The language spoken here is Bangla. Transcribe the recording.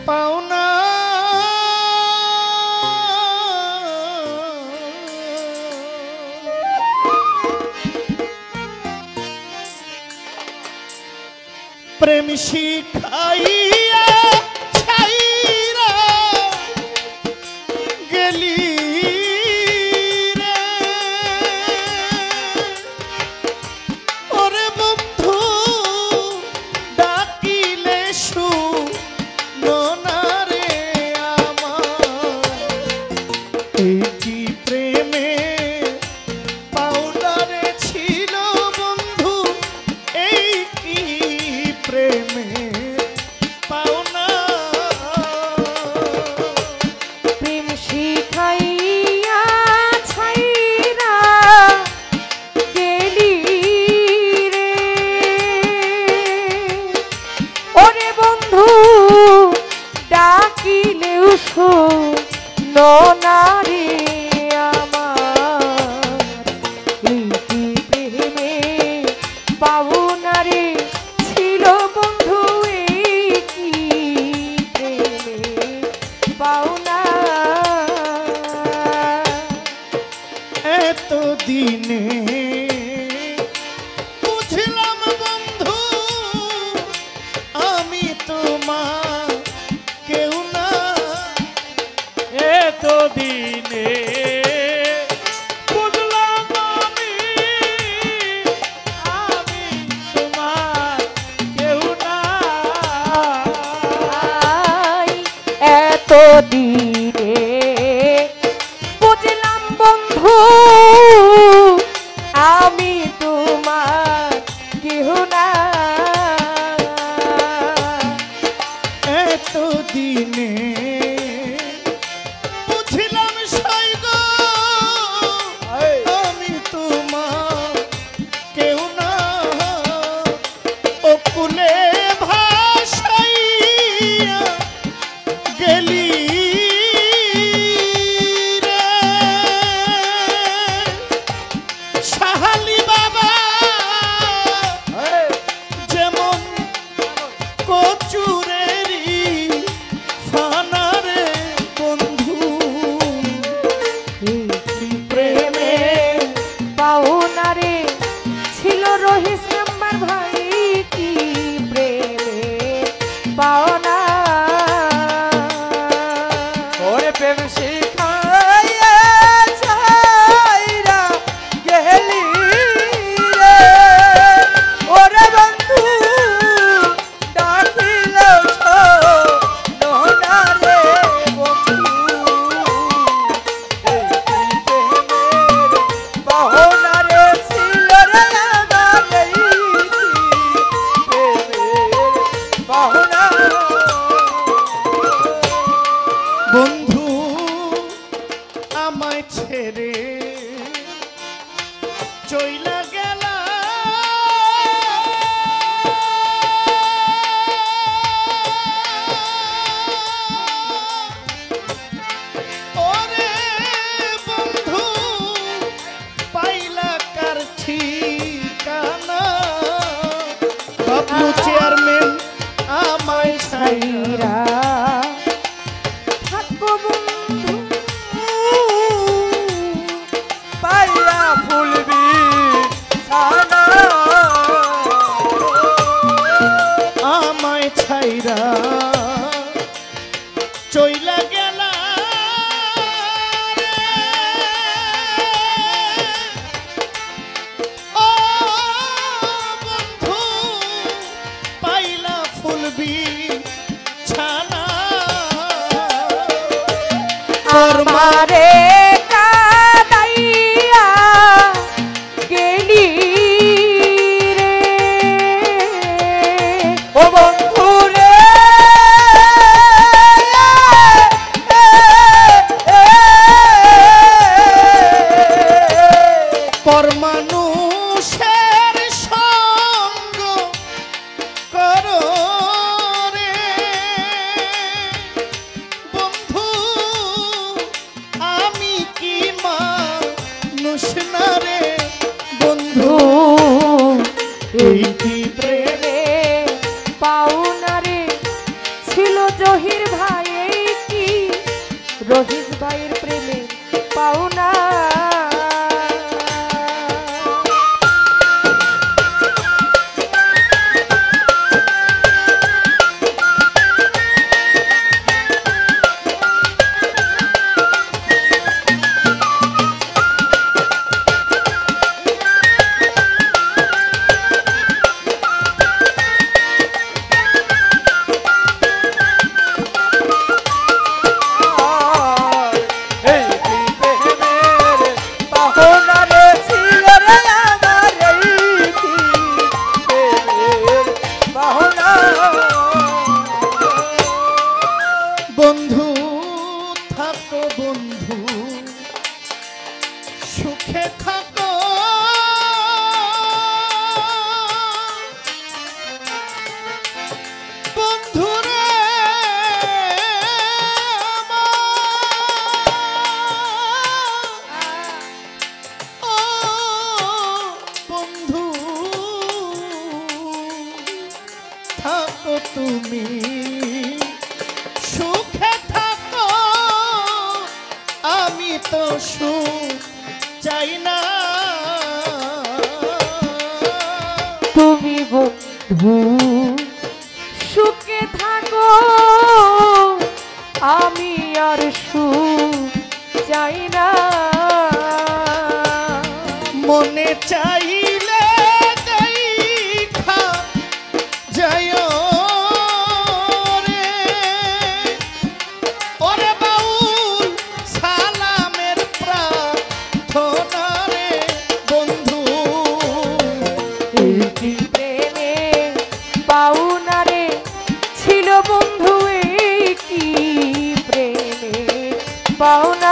পাওনা প্রেম শিখাইয়া ছাইরা গেলি রে ওরে বন্ধু ডাকিলে শুনো না রে আমার এই কি প্রেমে পাউডারে ছিল বন্ধু এই কি প্রেমে পাওনা প্রেম শিখাইয়া ছাইরা গেলি রে ওরে বন্ধু ডাকিলেও শোনো না রে আমার এই কি প্রেমে পাওনা রে ছিল বন্ধু এই কি প্রেমে পাওনা এত দিনে বুঝলাম বন্ধু আমি তোমার কেউ না এত দিনে বুঝলাম আমি তোমার কেউ না এত দিনে বুঝলাম বন্ধু আমি তোমার কেহ না এত দিনে বুঝলাম সৈগ আমি তোমার কেউ না ও কুলে ভাসাইয়া গেলি রে সাহালি বাবা যেমন কচুরেরই ফানারে বন্ধু প্রেমে পাওনা রে ছিল রহিস নাম্বার ভাই কি প্রেমে পাওনা ওরে প্রেম শিখাইয়া ছাইরা গেলি রে ওরে বন্ধু ডাকিলে শোনো না রে বন্ধু এই কি প্রেমের পাওনা রে ছিল রে আমার এই কি প্রেমের পাওনা বন্ধু আমায় ছেড়ে চইলা গেলা ওরে বন্ধু পাইলা কার ঠিকানা বাবলু চেয়ারম্যান আমায় ছাইরা থাকবো বন্ধু পাইয়া ফুলবি ছানা আমায় ছাইরা চইলা গেলা রে। ও বন্ধু পাইলা ফুলবি ছানা আমারে কাদাইয়া গেলি রে ও বন্ধু রে পাওনা রে ছিল জহির ভাই এই কি রহিস ভাইয়ের প্রেমে পাওনা। বন্ধু থাকো বন্ধু সুখে থাকো, বন্ধু রে ও বন্ধু থাকো তুমি সুখে থাকো, আমি তো সুখ চাই না। তুমি বন্ধু সুখে থাকো, আমি আর সুখ চাই না। মনে চাইলে দেখা যায় রে, ওরে বাউল সালামের প্রার্থনা রে বন্ধু। এই কি প্রেমে পাওনা রে ছিল বন্ধু, এই কি প্রেমে পাওনা।